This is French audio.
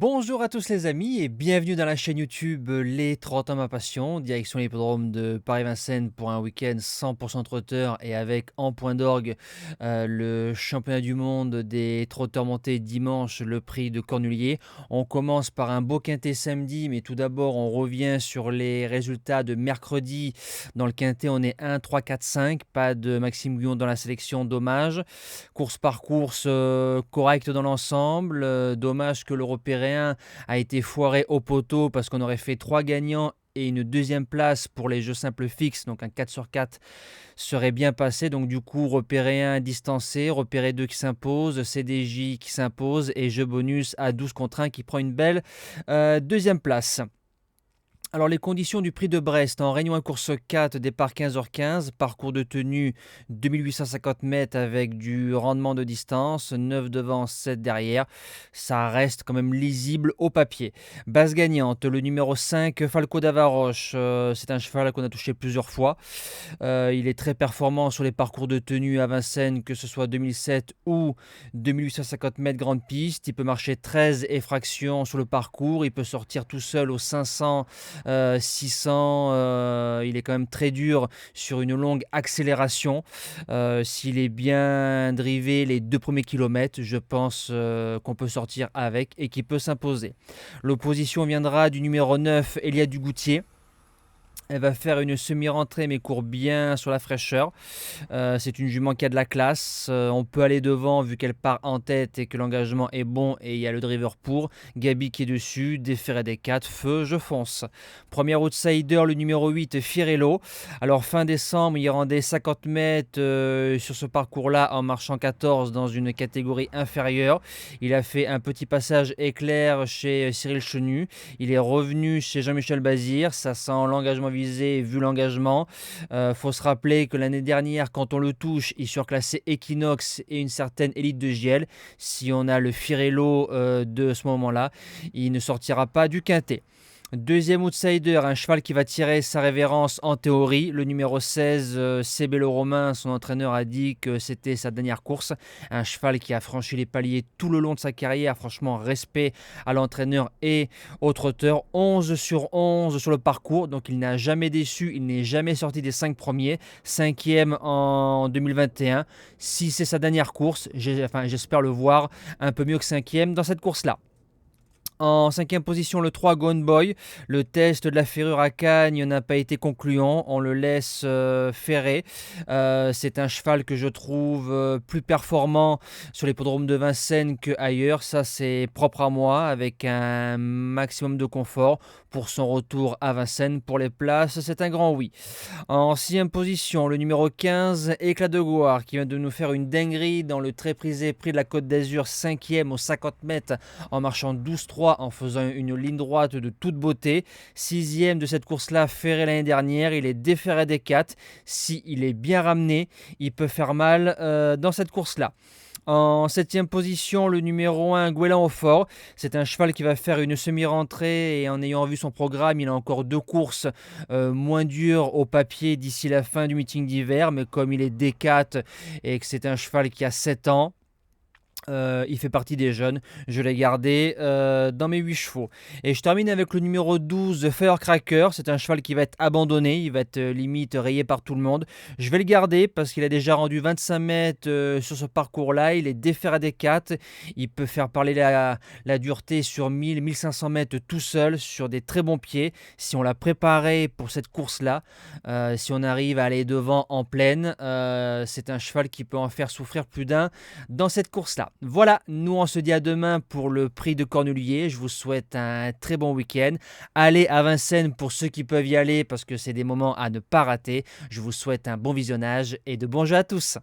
Bonjour à tous les amis et bienvenue dans la chaîne YouTube Les 30 ans ma passion, direction l'hippodrome de Paris-Vincennes pour un week-end 100% trotteur et avec en point d'orgue le championnat du monde des trotteurs montés dimanche, le prix de Cornulier. On commence par un beau quintet samedi, mais tout d'abord on revient sur les résultats de mercredi. Dans le quintet on est 1, 3, 4, 5, pas de Maxime Guyon dans la sélection, dommage. Course par course correcte dans l'ensemble, dommage que le repéréen a été foiré au poteau parce qu'on aurait fait 3 gagnants et une deuxième place pour les jeux simples fixes, donc un 4 sur 4 serait bien passé. Donc du coup, repéré 1 distancé, repéré 2 qui s'impose, CDJ qui s'impose et jeu bonus à 12 contre 1 qui prend une belle deuxième place. Alors les conditions du prix de Brest en Réunion 1 course 4, départ 15h15, parcours de tenue 2850 mètres avec du rendement de distance, 9 devant, 7 derrière, ça reste quand même lisible au papier. Base gagnante, le numéro 5, Falco d'Avaroche, c'est un cheval qu'on a touché plusieurs fois, il est très performant sur les parcours de tenue à Vincennes, que ce soit 2007 ou 2850 mètres grande piste, il peut marcher 13 effractions sur le parcours, il peut sortir tout seul aux 500 600, il est quand même très dur sur une longue accélération. S'il est bien drivé les 2 premiers kilomètres, je pense qu'on peut sortir avec et qu'il peut s'imposer. L'opposition viendra du numéro 9, Elia Dugoutier. Elle va faire une semi-rentrée mais court bien sur la fraîcheur. C'est une jument qui a de la classe. On peut aller devant vu qu'elle part en tête et que l'engagement est bon et il y a le driver pour. Gabi qui est dessus, déféré des 4, feu, je fonce. Premier outsider, le numéro 8, Firello. Alors fin décembre, il rendait 50 mètres sur ce parcours-là en marchant 14 dans une catégorie inférieure. Il a fait un petit passage éclair chez Cyril Chenu. Il est revenu chez Jean-Michel Bazir. Ça sent l'engagement visé vu l'engagement. Faut se rappeler que l'année dernière, quand on le touche, il surclassait Equinox et une certaine élite de GL. Si on a le Firello de ce moment-là, il ne sortira pas du quintet. Deuxième outsider, un cheval qui va tirer sa révérence en théorie. Le numéro 16, Cébello Romain, son entraîneur a dit que c'était sa dernière course. Un cheval qui a franchi les paliers tout le long de sa carrière. Franchement, respect à l'entraîneur et au trotteur. 11 sur 11 sur le parcours, donc il n'a jamais déçu. Il n'est jamais sorti des 5 premiers. 5e en 2021. Si c'est sa dernière course, j'espère le voir un peu mieux que 5e dans cette course-là. En 5e position, le 3 Gone Boy. Le test de la ferrure à Cagnes n'a pas été concluant. On le laisse ferrer. C'est un cheval que je trouve plus performant sur l'hippodrome de Vincennes qu'ailleurs. Ça, c'est propre à moi, avec un maximum de confort pour son retour à Vincennes. Pour les places, c'est un grand oui. En 6e position, le numéro 15, Éclat de Gloire, qui vient de nous faire une dinguerie dans le très prisé prix de la Côte d'Azur, 5e aux 50 mètres en marchant 12-3 en faisant une ligne droite de toute beauté. 6e de cette course-là, ferré l'année dernière. Il est déféré des 4. S'il est bien ramené, il peut faire mal dans cette course-là. En 7e position, le numéro 1, Gouélan au fort. C'est un cheval qui va faire une semi-rentrée et en ayant vu son programme, il a encore 2 courses moins dures au papier d'ici la fin du meeting d'hiver. Mais comme il est D4 et que c'est un cheval qui a 7 ans, il fait partie des jeunes, je l'ai gardé dans mes 8 chevaux. Et je termine avec le numéro 12, Firecracker. C'est un cheval qui va être abandonné, il va être limite rayé par tout le monde. Je vais le garder parce qu'il a déjà rendu 25 mètres sur ce parcours-là. Il est déféré des 4. Il peut faire parler la dureté sur 1000-1500 mètres tout seul sur des très bons pieds. Si on l'a préparé pour cette course-là, si on arrive à aller devant en pleine, c'est un cheval qui peut en faire souffrir plus d'un dans cette course-là. Voilà, nous on se dit à demain pour le prix de Cornulier. Je vous souhaite un très bon week-end. Allez à Vincennes pour ceux qui peuvent y aller parce que c'est des moments à ne pas rater. Je vous souhaite un bon visionnage et de bons jeux à tous.